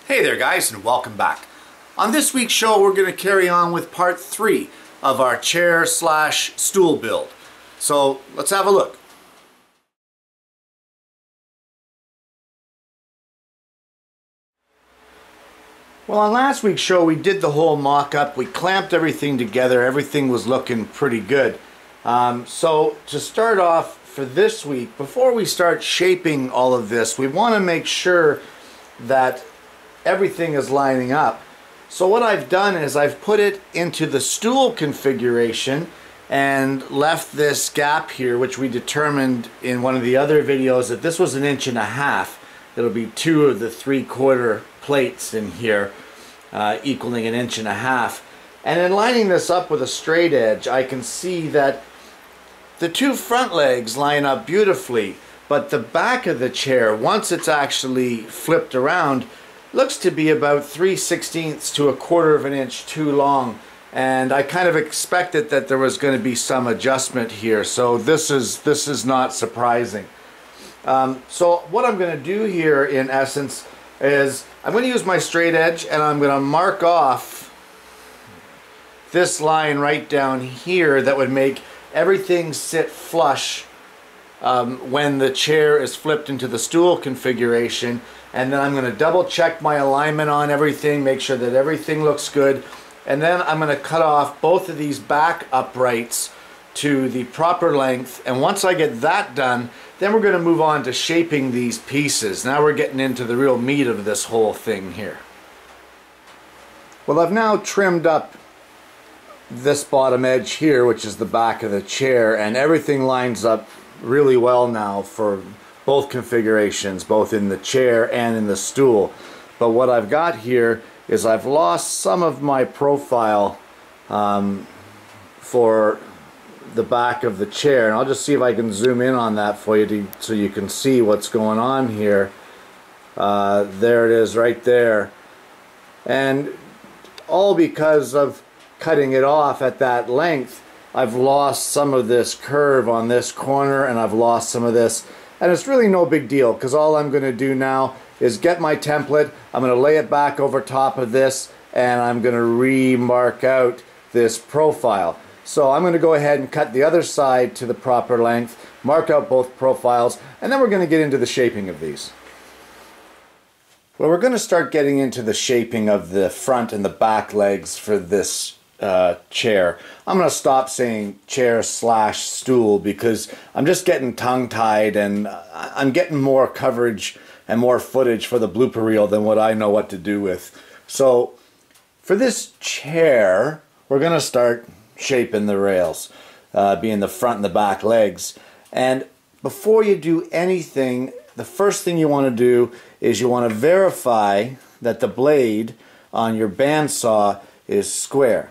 Hey there guys, and welcome back. On this week's show we're going to carry on with part 3 of our chair slash stool build. So let's have a look. Well, on last week's show we did the whole mock-up, we clamped everything together, everything was looking pretty good. So to start off for this week, before we start shaping all of this, we want to make sure that everything is lining up. So what I've done is I've put it into the stool configuration and left this gap here, which we determined in one of the other videos that this was 1.5 inches. It'll be 2 of the 3/4 plates in here, equaling 1.5 inches. And in lining this up with a straight edge, I can see that the 2 front legs line up beautifully, but the back of the chair, once it's actually flipped around, looks to be about 3/16 to 1/4 inch too long, and I kind of expected that there was going to be some adjustment here, so this is not surprising. So what I'm going to do here in essence is I'm going to use my straight edge and I'm going to mark off this line right down here that would make everything sit flush when the chair is flipped into the stool configuration. And then I'm going to double check my alignment on everything, make sure that everything looks good, and then I'm going to cut off both of these back uprights to the proper length. And once I get that done, then we're going to move on to shaping these pieces. Now we're getting into the real meat of this whole thing here. Well, I've now trimmed up this bottom edge here, which is the back of the chair, and everything lines up really well now for both configurations, both in the chair and in the stool. But what I've got here is I've lost some of my profile for the back of the chair, and I'll just see if I can zoom in on that for you so you can see what's going on here. There it is right there, and all because of cutting it off at that length, I've lost some of this curve on this corner, and I've lost some of this. And it's really no big deal, because all I'm going to do now is get my template, I'm going to lay it back over top of this, and I'm going to remark out this profile. So I'm going to go ahead and cut the other side to the proper length, mark out both profiles, and then we're going to get into the shaping of these. Well, we're going to start getting into the shaping of the front and the back legs for this chair. I'm going to stop saying chair slash stool because I'm just getting tongue-tied, and I'm getting more coverage and more footage for the blooper reel than what I know what to do with. So for this chair, we're going to start shaping the rails, being the front and the back legs. And before you do anything, the first thing you want to do is you want to verify that the blade on your bandsaw is square.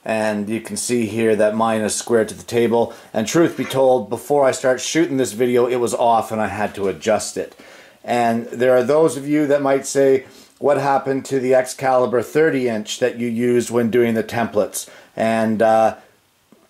And you can see here that mine is square to the table, and truth be told, before I start shooting this video it was off and I had to adjust it. And there are those of you that might say, what happened to the Excalibur 30-inch that you used when doing the templates? And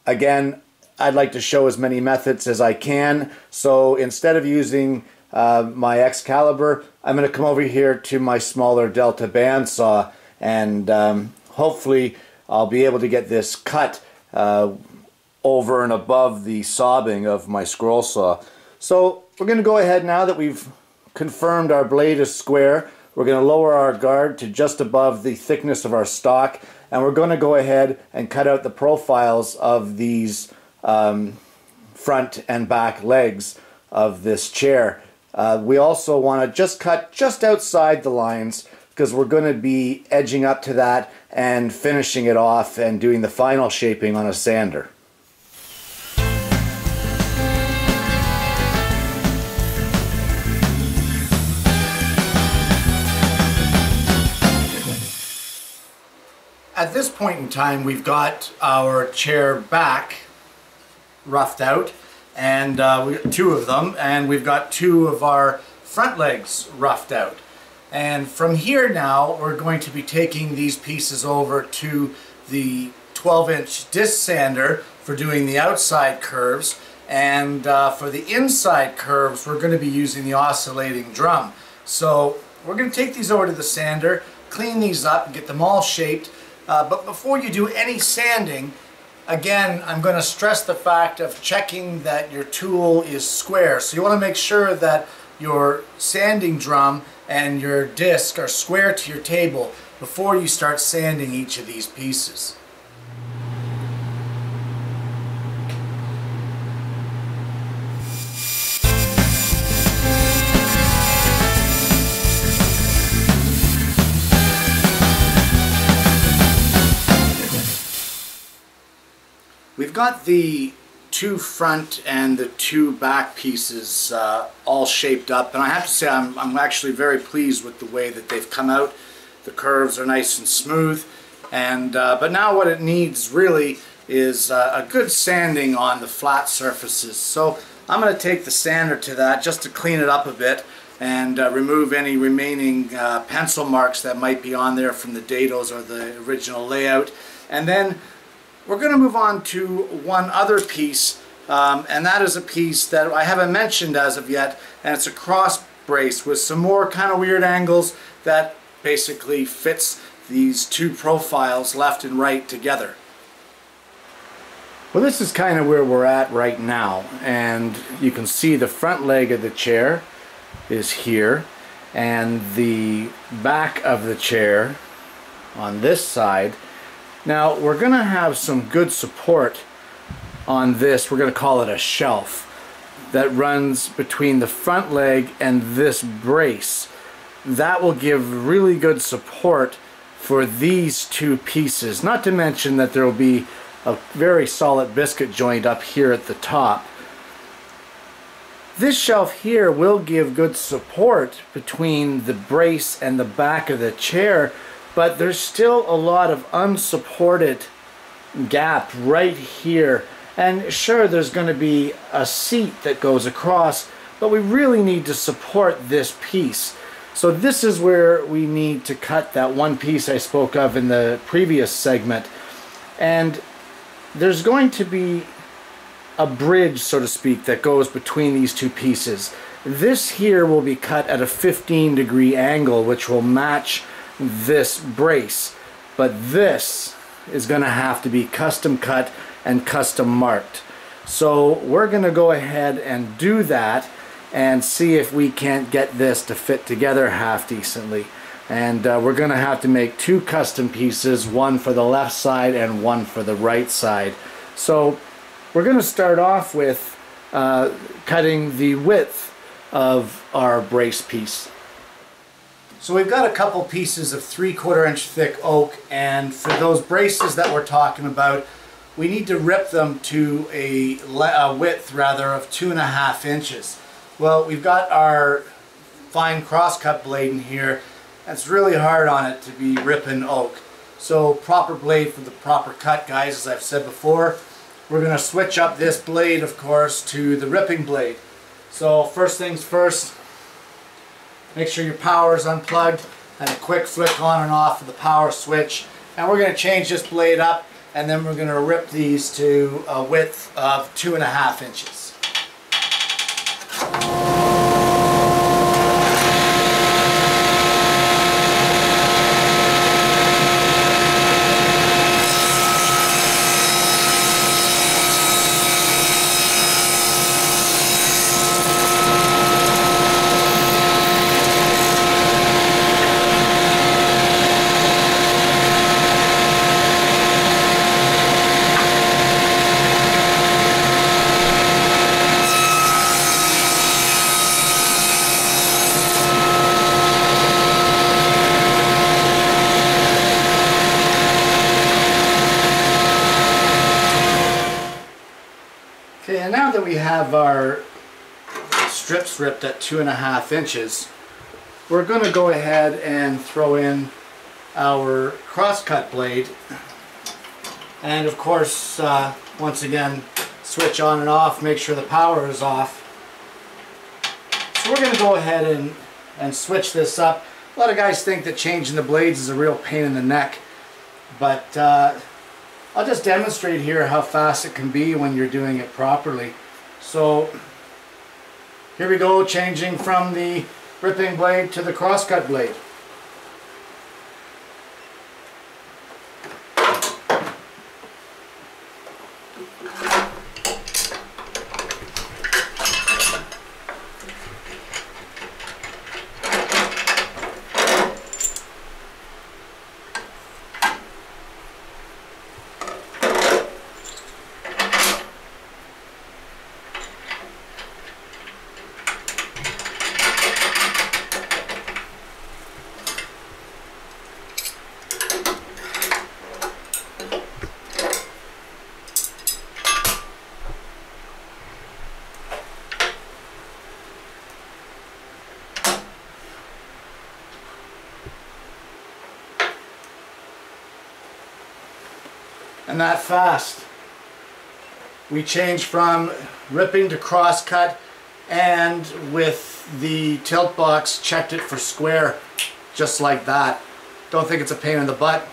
again, I'd like to show as many methods as I can, so instead of using my Excalibur, I'm going to come over here to my smaller Delta bandsaw, and hopefully I'll be able to get this cut over and above the saubing of my scroll saw. So we're going to go ahead, now that we've confirmed our blade is square, we're going to lower our guard to just above the thickness of our stock, and we're going to go ahead and cut out the profiles of these front and back legs of this chair. We also want to just cut just outside the lines, because we're going to be edging up to that and finishing it off and doing the final shaping on a sander. At this point in time, we've got our chair back roughed out, and we got 2 of them, and we've got 2 of our front legs roughed out. And from here now, we're going to be taking these pieces over to the 12-inch disc sander for doing the outside curves, and for the inside curves, we're going to be using the oscillating drum. So We're going to take these over to the sander, clean these up, and get them all shaped. But before you do any sanding, again, I'm going to stress the fact of checking that your tool is square. So you want to make sure that your sanding drum and your disc are square to your table before you start sanding each of these pieces. We've got the two front and the two back pieces all shaped up, and I have to say I'm actually very pleased with the way that they've come out. The curves are nice and smooth, and but now what it needs really is a good sanding on the flat surfaces. So I'm going to take the sander to that just to clean it up a bit and remove any remaining pencil marks that might be on there from the dados or the original layout. And then we're going to move on to one other piece, and that is a piece that I haven't mentioned as of yet, and it's a cross brace with some more kind of weird angles that basically fits these two profiles left and right together. Well, this is kind of where we're at right now, and you can see the front leg of the chair is here, and the back of the chair on this side. Now we're going to have some good support on this. We're going to call it a shelf that runs between the front leg and this brace. That will give really good support for these two pieces. Not to mention that there will be a very solid biscuit joint up here at the top. This shelf here will give good support between the brace and the back of the chair, but there's still a lot of unsupported gap right here. And sure, there's going to be a seat that goes across, but we really need to support this piece. So this is where we need to cut that one piece I spoke of in the previous segment. And there's going to be a bridge, so to speak, that goes between these two pieces. This here will be cut at a 15-degree angle, which will match this brace, but this is going to have to be custom cut and custom marked. So we're going to go ahead and do that and see if we can't get this to fit together half decently. And we're going to have to make two custom pieces, one for the left side and one for the right side. So we're going to start off with cutting the width of our brace piece. So we've got a couple pieces of 3/4 inch thick oak, and for those braces that we're talking about, we need to rip them to a width rather of 2.5 inches. Well, we've got our fine crosscut blade in here. It's really hard on it to be ripping oak. So proper blade for the proper cut, guys, as I've said before. We're going to switch up this blade, of course, to the ripping blade. So first things first, make sure your power is unplugged and a quick flick on and off of the power switch. And we're going to change this blade up, and then we're going to rip these to a width of 2.5 inches. Okay, and now that we have our strips ripped at 2.5 inches, we're going to go ahead and throw in our crosscut blade, and of course once again switch on and off, make sure the power is off. So we're going to go ahead and switch this up. A lot of guys think that changing the blades is a real pain in the neck, but I'll just demonstrate here how fast it can be when you're doing it properly. So here we go, changing from the ripping blade to the crosscut blade. And that fast. We changed from ripping to crosscut, and with the tilt box checked it for square, just like that. Don't think it's a pain in the butt.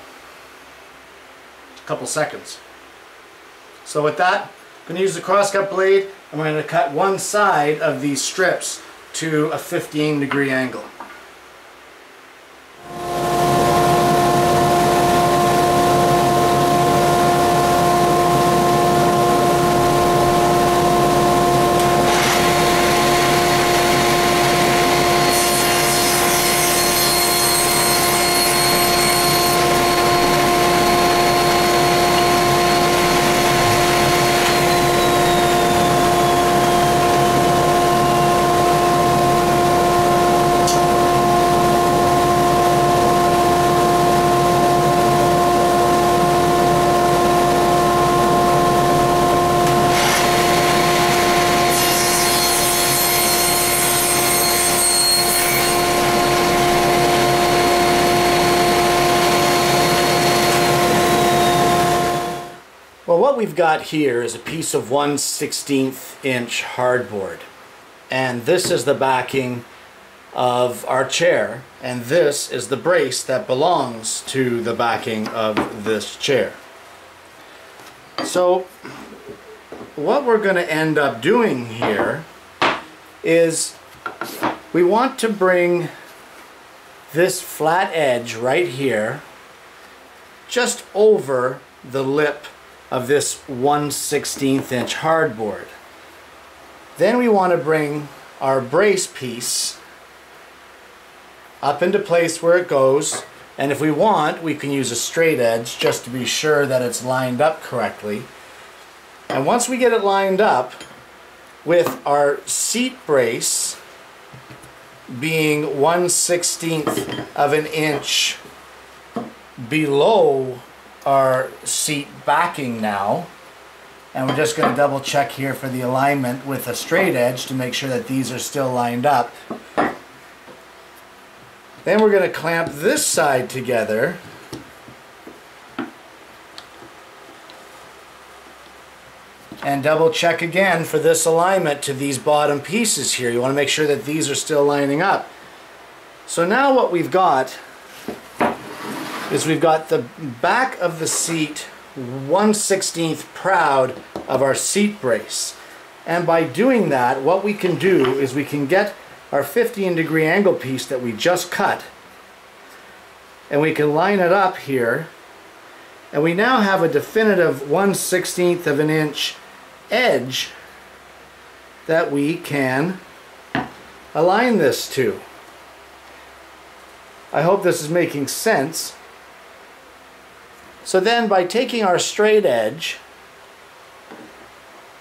A couple seconds. So with that, I'm going to use the crosscut blade. I'm going to cut one side of these strips to a 15-degree angle. Well, what we've got here is a piece of 1/16 inch hardboard, and this is the backing of our chair, and this is the brace that belongs to the backing of this chair. So what we're going to end up doing here is we want to bring this flat edge right here just over the lip of this 1/16 inch hardboard. Then we want to bring our brace piece up into place where it goes, and if we want, we can use a straight edge just to be sure that it's lined up correctly. And once we get it lined up, with our seat brace being 1/16 of an inch below our seat backing now, and we're just going to double check here for the alignment with a straight edge to make sure that these are still lined up. Then we're going to clamp this side together and double check again for this alignment to these bottom pieces here. You want to make sure that these are still lining up. So now what we've got is we've got the back of the seat 1/16 proud of our seat brace. And by doing that, what we can do is we can get our 15-degree angle piece that we just cut, and we can line it up here, and we now have a definitive 1/16 of an inch edge that we can align this to. I hope this is making sense. So then, by taking our straight edge,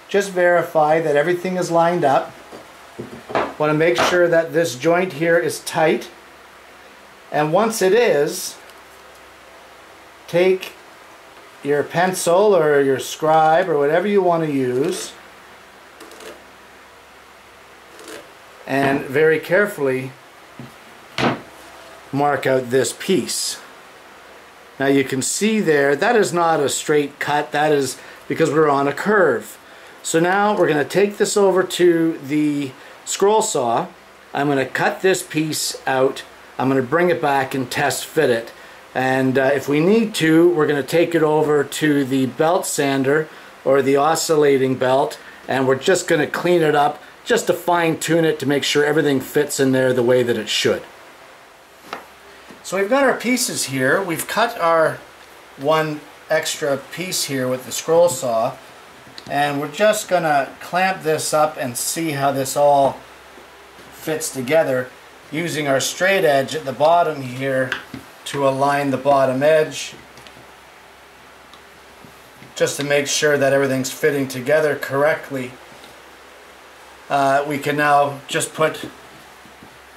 just verify that everything is lined up. Want to make sure that this joint here is tight, and once it is, take your pencil or your scribe or whatever you want to use and very carefully mark out this piece. Now you can see there, that is not a straight cut, that is because we're on a curve. So now we're going to take this over to the scroll saw. I'm going to cut this piece out. I'm going to bring it back and test fit it. And if we need to, we're going to take it over to the belt sander or the oscillating belt, and we're just going to clean it up just to fine tune it to make sure everything fits in there the way that it should. So we've got our pieces here. We've cut our one extra piece here with the scroll saw, and we're just gonna clamp this up and see how this all fits together using our straight edge at the bottom here to align the bottom edge, just to make sure that everything's fitting together correctly. We can now just put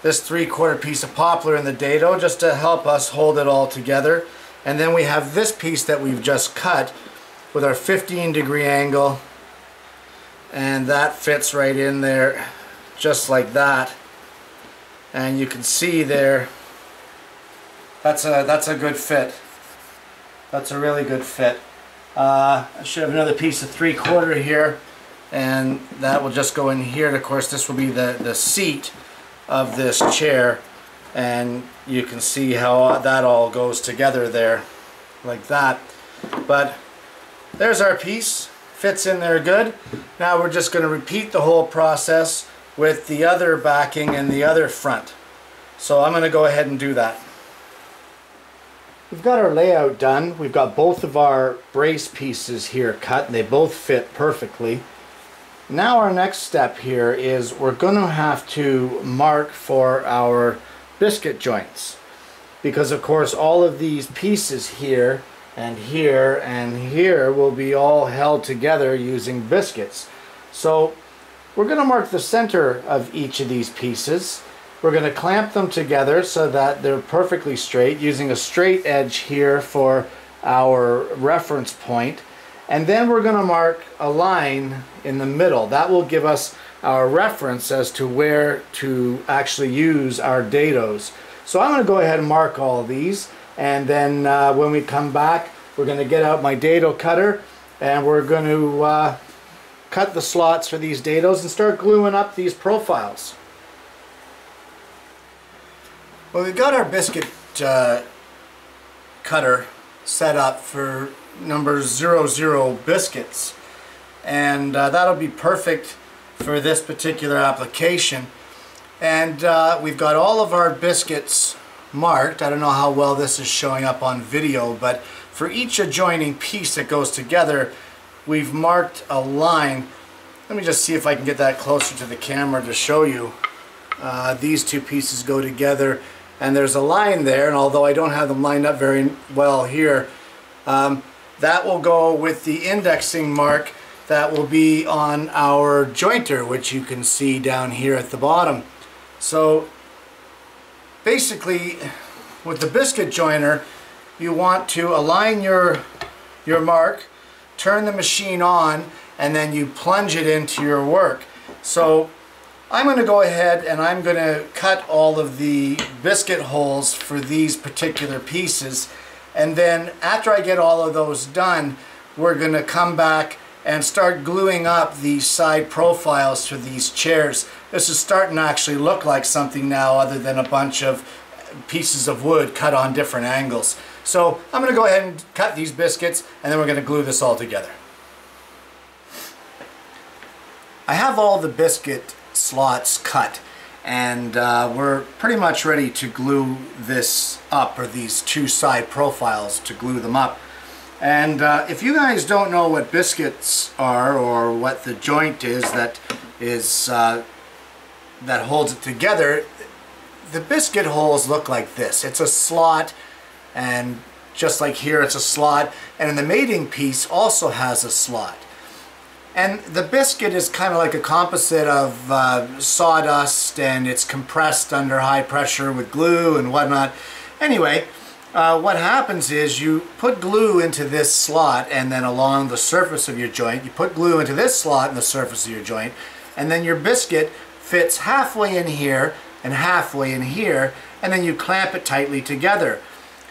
this 3/4 piece of poplar in the dado just to help us hold it all together. And then we have this piece that we've just cut with our 15-degree angle, and that fits right in there just like that. And you can see there, that's a good fit. That's a really good fit. I should have another piece of 3/4 here, and that will just go in here. And of course this will be the seat of this chair, and you can see how that all goes together there like that. But there's our piece, fits in there good. Now we're just going to repeat the whole process with the other backing and the other front. So I'm going to go ahead and do that. We've got our layout done. We've got both of our brace pieces here cut, and they both fit perfectly. Now our next step here is we're going to have to mark for our biscuit joints, because of course all of these pieces here and here and here will be all held together using biscuits. So we're going to mark the center of each of these pieces. We're going to clamp them together so that they're perfectly straight, using a straight edge here for our reference point. And then we're going to mark a line in the middle. That will give us our reference as to where to actually use our dados. So I'm going to go ahead and mark all of these, and then when we come back, we're going to get out my dado cutter, and we're going to cut the slots for these dados and start gluing up these profiles. Well, we've got our biscuit cutter set up for number 00 biscuits, and that'll be perfect for this particular application. And we've got all of our biscuits marked. I don't know how well this is showing up on video, but for each adjoining piece that goes together, we've marked a line. Let me just see if I can get that closer to the camera to show you. These two pieces go together, and there's a line there, and although I don't have them lined up very well here, that will go with the indexing mark that will be on our jointer, which you can see down here at the bottom. So basically, with the biscuit joiner, you want to align your mark, turn the machine on, and then you plunge it into your work. So I'm going to go ahead and I'm going to cut all of the biscuit holes for these particular pieces, and then after I get all of those done, we're going to come back and start gluing up these side profiles for these chairs. This is starting to actually look like something now other than a bunch of pieces of wood cut on different angles. So I'm going to go ahead and cut these biscuits, and then we're going to glue this all together. I have all the biscuit slots cut, and we're pretty much ready to glue this up, or these two side profiles to glue them up. And if you guys don't know what biscuits are, or what the joint is that holds it together, the biscuit holes look like this. It's a slot, and just like here it's a slot, and the mating piece also has a slot. And the biscuit is kind of like a composite of sawdust, and it's compressed under high pressure with glue and whatnot. Anyway, what happens is you put glue into this slot, and then along the surface of your joint, you put glue into this slot in the surface of your joint, and then your biscuit fits halfway in here and halfway in here, and then you clamp it tightly together.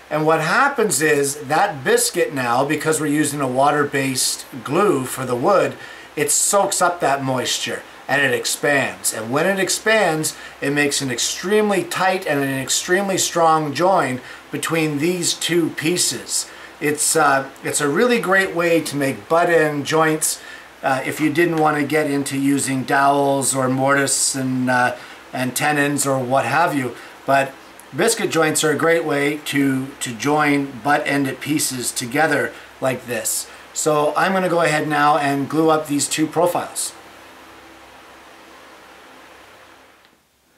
And what happens is that biscuit now, because we're using a water-based glue for the wood, it soaks up that moisture and it expands. And when it expands, it makes an extremely tight and an extremely strong join between these two pieces. It's a really great way to make butt-end joints if you didn't want to get into using dowels or mortise and tenons or what have you. But biscuit joints are a great way to join butt-ended pieces together like this. So I'm going to go ahead now and glue up these two profiles.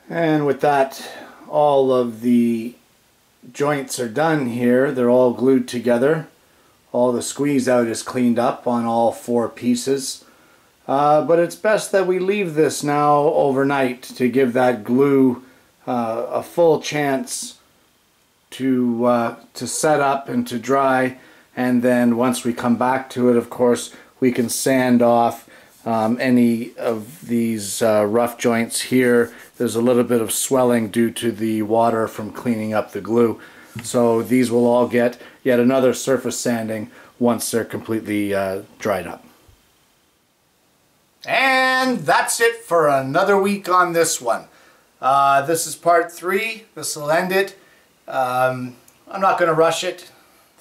And with that, all of the joints are done here. They're all glued together. All the squeeze out is cleaned up on all four pieces. But it's best that we leave this now overnight to give that glue a full chance to set up and to dry. And then once we come back to it, of course, we can sand off any of these rough joints here. There's a little bit of swelling due to the water from cleaning up the glue. So these will all get yet another surface sanding once they're completely dried up. And that's it for another week on this one. This is part 3. This will end it. I'm not going to rush it.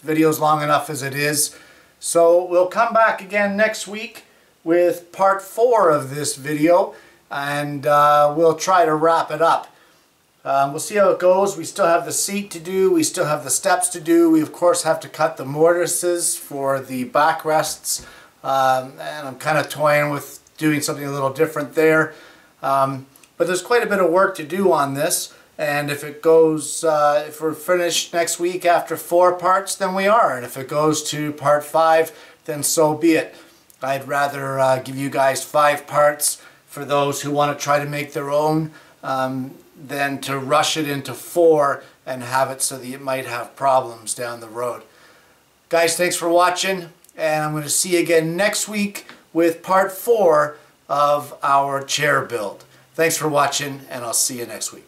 The video's long enough as it is. So we'll come back again next week with part 4 of this video, and we'll try to wrap it up. We'll see how it goes. We still have the seat to do. We still have the steps to do. We of course have to cut the mortises for the backrests, and I'm kind of toying with doing something a little different there. But there's quite a bit of work to do on this. And if it goes, if we're finished next week after 4 parts, then we are. And if it goes to part 5, then so be it. I'd rather give you guys 5 parts for those who want to try to make their own than to rush it into 4 and have it so that you might have problems down the road. Guys, thanks for watching, and I'm going to see you again next week with part 4 of our chair build. Thanks for watching, and I'll see you next week.